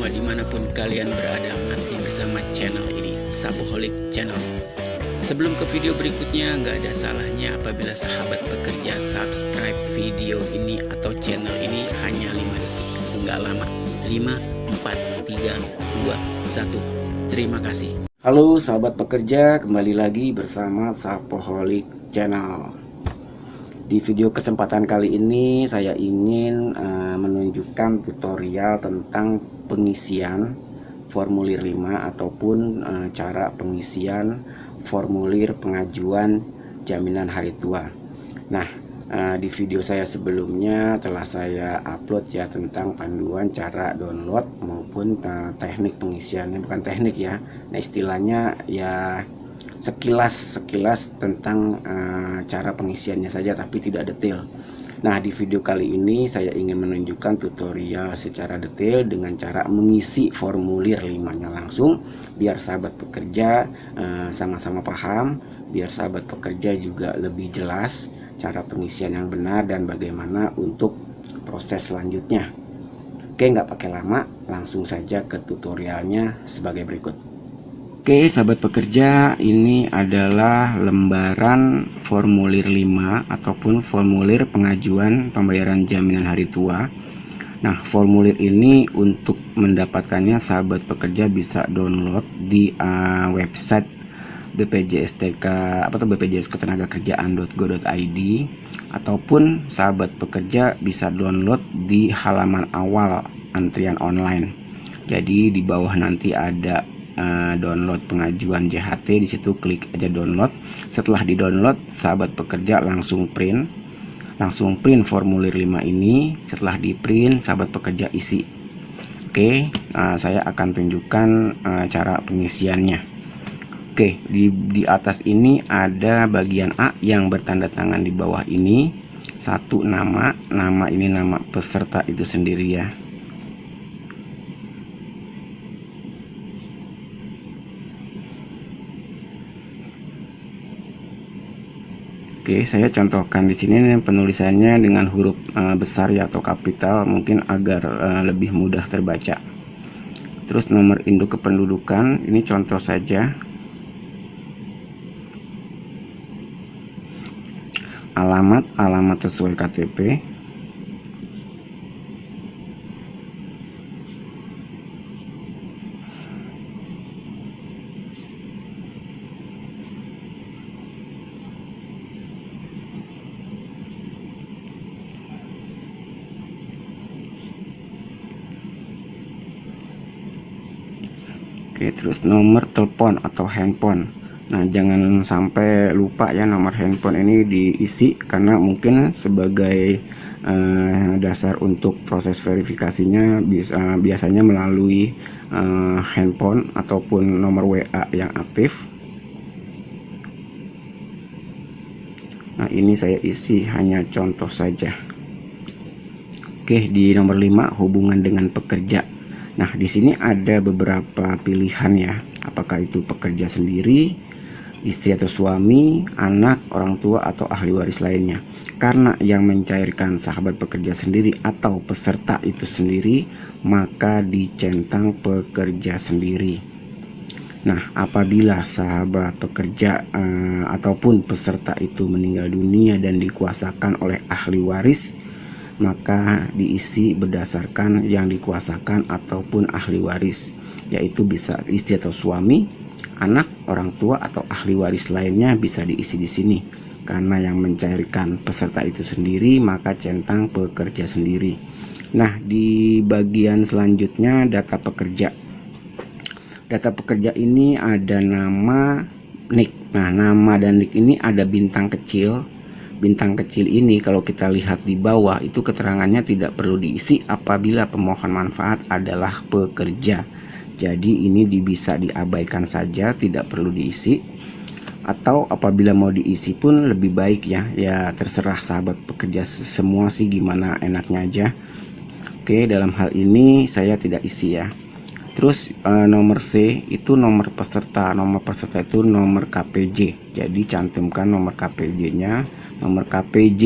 semua dimanapun kalian berada, masih bersama channel ini, Sapoholic Channel. Sebelum ke video berikutnya, nggak ada salahnya apabila sahabat pekerja subscribe video ini atau channel ini hanya 5 detik. Nggak lama. 5, 4, 3, 2, 1. Terima kasih. Halo sahabat pekerja, kembali lagi bersama Sapoholic Channel. Di video kesempatan kali ini saya ingin menunjukkan tutorial tentang pengisian formulir 5 ataupun cara pengisian formulir pengajuan jaminan hari tua. Nah, di video saya sebelumnya telah saya upload ya tentang panduan cara download maupun teknik pengisiannya, bukan teknik ya. Nah, istilahnya ya sekilas tentang cara pengisiannya saja, tapi tidak detail. Nah, di video kali ini saya ingin menunjukkan tutorial secara detail dengan cara mengisi formulir 5-nya langsung, biar sahabat pekerja sama-sama paham, biar sahabat pekerja juga lebih jelas cara pengisian yang benar dan bagaimana untuk proses selanjutnya. Oke, nggak pakai lama, langsung saja ke tutorialnya sebagai berikut. Oke sahabat pekerja, ini adalah lembaran formulir 5 ataupun formulir pengajuan pembayaran jaminan hari tua. Nah, formulir ini untuk mendapatkannya sahabat pekerja bisa download di website BPJSTK atau bpjsketenagakerjaan.go.id, ataupun sahabat pekerja bisa download di halaman awal antrian online. Jadi di bawah nanti ada download pengajuan JHT, di situ klik aja download. Setelah di download, sahabat pekerja langsung print formulir 5 ini. Setelah di print, sahabat pekerja isi. Oke, saya akan tunjukkan cara pengisiannya. Oke, di atas ini ada bagian A yang bertanda tangan di bawah ini. Satu, nama ini nama peserta itu sendiri ya. Oke, saya contohkan di sini penulisannya dengan huruf besar ya atau kapital, mungkin agar lebih mudah terbaca. Terus nomor induk kependudukan, ini contoh saja. Alamat sesuai KTP. Oke, terus nomor telepon atau handphone. Nah, jangan sampai lupa ya nomor handphone ini diisi, karena mungkin sebagai dasar untuk proses verifikasinya biasanya melalui handphone ataupun nomor WA yang aktif. Nah, ini saya isi hanya contoh saja. Oke, di nomor 5 hubungan dengan pekerja. Nah, di sini ada beberapa pilihan ya. Apakah itu pekerja sendiri, istri atau suami, anak, orang tua, atau ahli waris lainnya. Karena yang mencairkan sahabat pekerja sendiri atau peserta itu sendiri, maka dicentang pekerja sendiri. Nah, apabila sahabat pekerja ataupun peserta itu meninggal dunia dan dikuasakan oleh ahli waris, maka diisi berdasarkan yang dikuasakan ataupun ahli waris, yaitu bisa istri atau suami, anak, orang tua, atau ahli waris lainnya bisa diisi di sini. Karena yang mencairkan peserta itu sendiri, maka centang pekerja sendiri. Nah, di bagian selanjutnya data pekerja. Data pekerja ini ada nama, nik. Nah, nama dan nik ini ada bintang kecil. Bintang kecil ini kalau kita lihat di bawah itu keterangannya tidak perlu diisi apabila pemohon manfaat adalah pekerja. Jadi ini bisa diabaikan saja, tidak perlu diisi. Atau apabila mau diisi pun lebih baik ya terserah sahabat pekerja semua sih, gimana enaknya aja. Oke, dalam hal ini saya tidak isi ya. Terus nomor C itu nomor peserta. Nomor peserta itu nomor KPJ. Jadi cantumkan nomor KPJ-nya. Nomor KPJ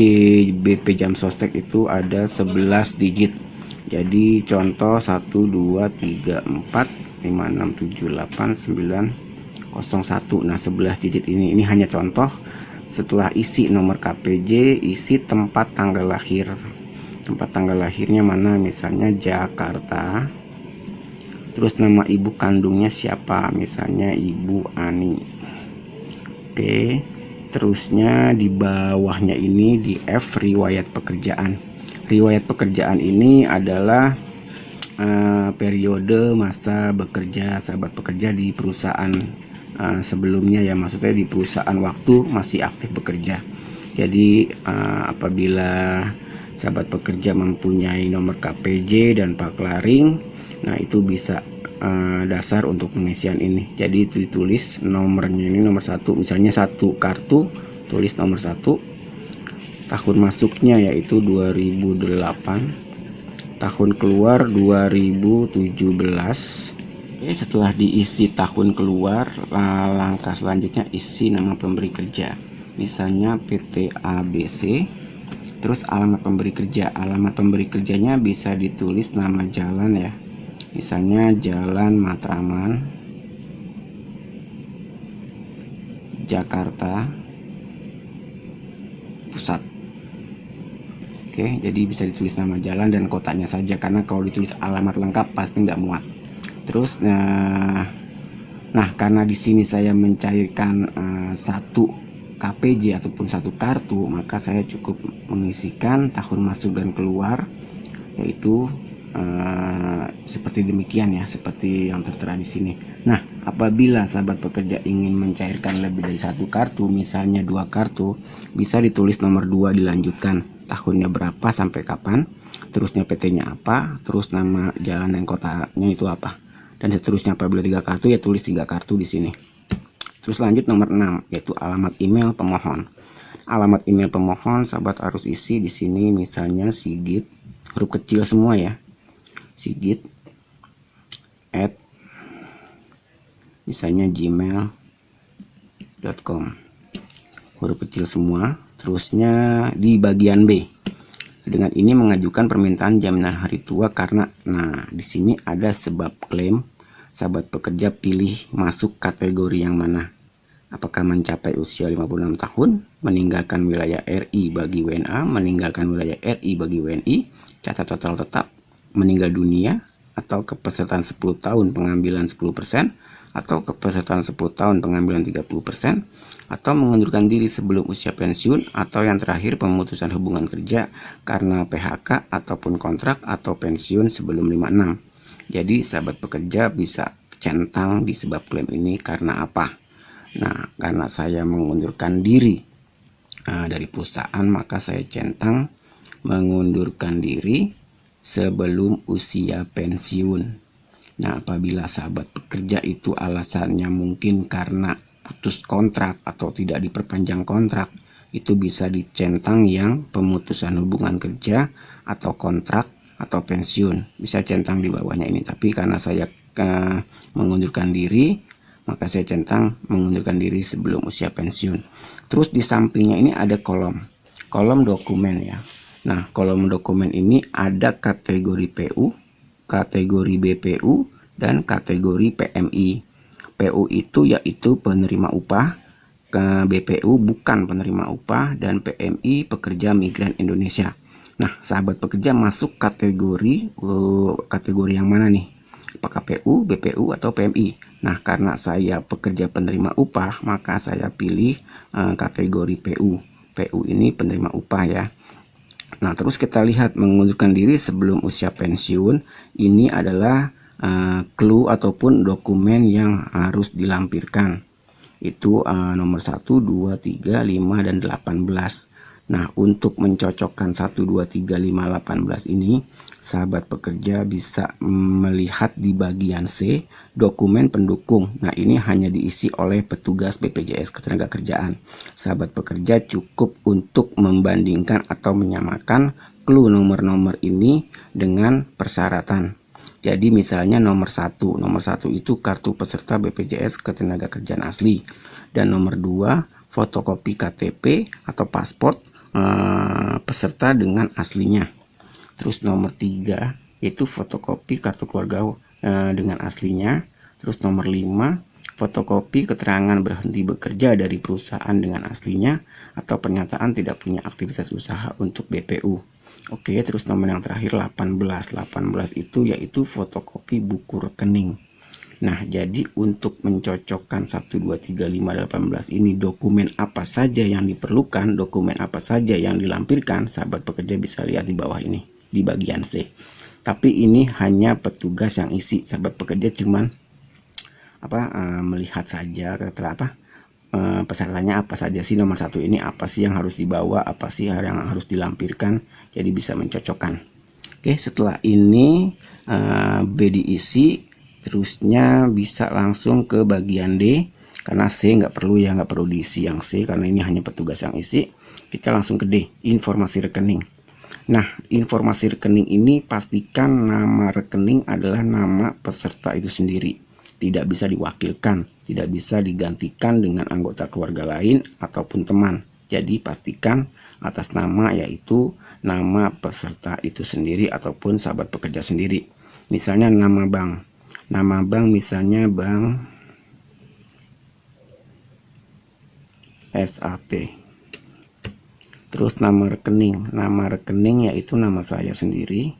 BP Jam Sostek itu ada 11 digit. Jadi contoh 1 2 3 4 5 6 7 8 9 01. Nah 11 digit ini hanya contoh. Setelah isi nomor KPJ, isi tempat tanggal lahir. Tempat tanggal lahirnya mana, misalnya Jakarta. Terus nama ibu kandungnya siapa, misalnya Ibu Ani. Oke, terusnya di bawahnya ini di F, riwayat pekerjaan. Riwayat pekerjaan ini adalah periode masa bekerja sahabat pekerja di perusahaan sebelumnya ya, maksudnya di perusahaan waktu masih aktif bekerja. Jadi apabila sahabat pekerja mempunyai nomor KPJ dan paklaring, nah itu bisa dasar untuk pengisian ini. Jadi ditulis nomornya ini nomor 1, misalnya 1 kartu, tulis nomor 1, tahun masuknya yaitu 2008, tahun keluar 2017. Oke, setelah diisi tahun keluar, langkah selanjutnya isi nama pemberi kerja, misalnya PT ABC. Terus alamat pemberi kerja, alamat pemberi kerjanya bisa ditulis nama jalan ya, misalnya Jalan Matraman, Jakarta Pusat. Oke, jadi bisa ditulis nama jalan dan kotanya saja, karena kalau ditulis alamat lengkap pasti nggak muat. Terus nah karena di sini saya mencairkan satu KPJ ataupun satu kartu, maka saya cukup mengisikan tahun masuk dan keluar, yaitu seperti demikian ya, seperti yang tertera di sini. Nah, apabila sahabat pekerja ingin mencairkan lebih dari satu kartu, misalnya 2 kartu, bisa ditulis nomor 2 dilanjutkan, tahunnya berapa sampai kapan, terusnya PT-nya apa, terus nama jalan dan kotanya itu apa, dan seterusnya. Apabila 3 kartu ya tulis 3 kartu di sini. Terus lanjut nomor 6, yaitu alamat email pemohon. Alamat email pemohon sahabat harus isi di sini, misalnya Sigit, huruf kecil semua ya, Sigit @ misalnya gmail.com, huruf kecil semua. Terusnya di bagian B, dengan ini mengajukan permintaan jaminan hari tua karena, nah di sini ada sebab klaim. Sahabat pekerja pilih masuk kategori yang mana, apakah mencapai usia 56 tahun, meninggalkan wilayah RI bagi WNA, meninggalkan wilayah RI bagi WNI, catat total tetap, meninggal dunia, atau kepesertaan 10 tahun pengambilan 10%, atau kepesertaan 10 tahun pengambilan 30%, atau mengundurkan diri sebelum usia pensiun, atau yang terakhir pemutusan hubungan kerja karena PHK ataupun kontrak atau pensiun sebelum 56. Jadi sahabat pekerja bisa centang di sebab klaim ini karena apa. Nah, karena saya mengundurkan diri dari perusahaan, maka saya centang mengundurkan diri sebelum usia pensiun. Nah, apabila sahabat pekerja itu alasannya mungkin karena putus kontrak atau tidak diperpanjang kontrak, itu bisa dicentang yang pemutusan hubungan kerja atau kontrak atau pensiun, bisa centang di bawahnya ini. Tapi karena saya mengundurkan diri, maka saya centang mengundurkan diri sebelum usia pensiun. Terus di sampingnya ini ada kolom dokumen ya. Nah, kolom dokumen ini ada kategori PU, kategori BPU, dan kategori PMI. PU itu yaitu penerima upah, ke BPU bukan penerima upah, dan PMI pekerja migran Indonesia. Nah, sahabat pekerja masuk kategori yang mana nih? Apakah PU, BPU, atau PMI? Nah, karena saya pekerja penerima upah, maka saya pilih kategori PU. PU ini penerima upah ya. Nah, terus kita lihat mengundurkan diri sebelum usia pensiun. Ini adalah clue ataupun dokumen yang harus dilampirkan. Itu nomor 1, 2, 3, 5, dan 18. Nah, untuk mencocokkan 1, 2, 3, 5, 18 ini, sahabat pekerja bisa melihat di bagian C, dokumen pendukung. Nah, ini hanya diisi oleh petugas BPJS Ketenagakerjaan. Sahabat pekerja cukup untuk membandingkan atau menyamakan clue nomor-nomor ini dengan persyaratan. Jadi misalnya nomor 1 itu kartu peserta BPJS Ketenagakerjaan asli, dan nomor 2 fotokopi KTP atau paspor peserta dengan aslinya. Terus nomor 3 yaitu fotokopi kartu keluarga dengan aslinya. Terus nomor 5, fotokopi keterangan berhenti bekerja dari perusahaan dengan aslinya atau pernyataan tidak punya aktivitas usaha untuk BPU. Oke, terus nomor yang terakhir 18. 18 itu yaitu fotokopi buku rekening. Nah, jadi untuk mencocokkan 1, 2, 3, 5, 18 ini dokumen apa saja yang diperlukan, dokumen apa saja yang dilampirkan, sahabat pekerja bisa lihat di bawah ini, di bagian C. Tapi ini hanya petugas yang isi, sahabat pekerja cuman melihat saja pesertanya apa saja sih, nomor 1 ini apa sih yang harus dibawa, apa sih yang harus dilampirkan, jadi bisa mencocokkan. Oke, setelah ini B diisi, terusnya bisa langsung ke bagian D, karena C nggak perlu diisi yang C karena ini hanya petugas yang isi. Kita langsung ke D, informasi rekening. Nah, informasi rekening ini pastikan nama rekening adalah nama peserta itu sendiri, tidak bisa diwakilkan, tidak bisa digantikan dengan anggota keluarga lain ataupun teman. Jadi pastikan atas nama yaitu nama peserta itu sendiri ataupun sahabat pekerja sendiri. Misalnya nama bank. Nama bank misalnya Bank SAT. Terus nama rekening yaitu nama saya sendiri.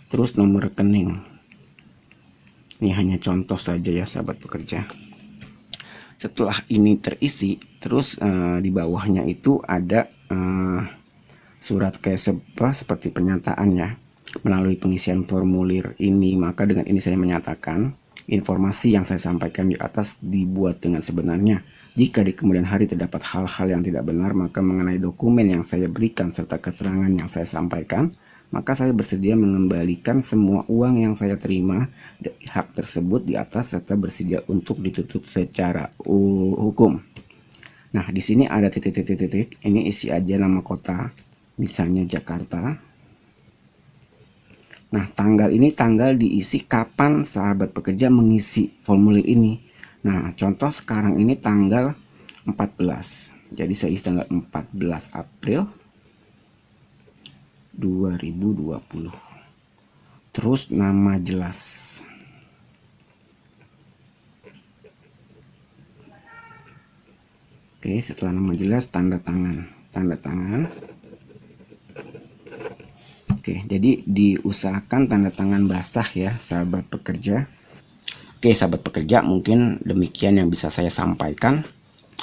Terus nomor rekening. Ini hanya contoh saja ya sahabat pekerja. Setelah ini terisi, terus di bawahnya itu ada surat seperti pernyataan ya. Melalui pengisian formulir ini, maka dengan ini saya menyatakan informasi yang saya sampaikan di atas dibuat dengan sebenarnya. Jika di kemudian hari terdapat hal-hal yang tidak benar, maka mengenai dokumen yang saya berikan serta keterangan yang saya sampaikan, maka saya bersedia mengembalikan semua uang yang saya terima dari hak tersebut di atas serta bersedia untuk ditutup secara hukum. Nah, di sini ada titik-titik. Ini isi aja nama kota, misalnya Jakarta. Nah, tanggal ini tanggal diisi kapan sahabat pekerja mengisi formulir ini. Nah, contoh sekarang ini tanggal 14. Jadi saya isi tanggal 14 April 2020. Terus nama jelas. Oke, setelah nama jelas tanda tangan. Oke, jadi diusahakan tanda tangan basah ya sahabat pekerja. Oke sahabat pekerja, mungkin demikian yang bisa saya sampaikan.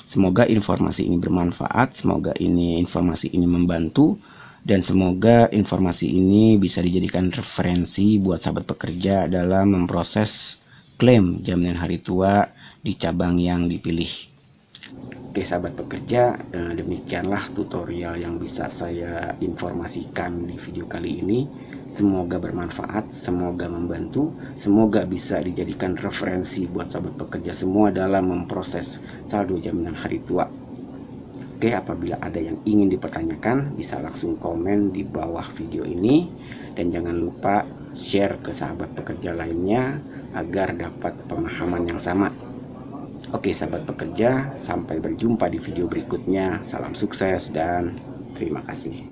Semoga informasi ini bermanfaat, semoga informasi ini membantu, dan semoga informasi ini bisa dijadikan referensi buat sahabat pekerja dalam memproses klaim jaminan hari tua di cabang yang dipilih. Oke sahabat pekerja, demikianlah tutorial yang bisa saya informasikan di video kali ini. Semoga bermanfaat, semoga membantu, semoga bisa dijadikan referensi buat sahabat pekerja semua dalam memproses saldo jaminan hari tua. Oke, apabila ada yang ingin dipertanyakan bisa langsung komen di bawah video ini, dan jangan lupa share ke sahabat pekerja lainnya agar dapat pemahaman yang sama. Oke sahabat pekerja, sampai berjumpa di video berikutnya. Salam sukses dan terima kasih.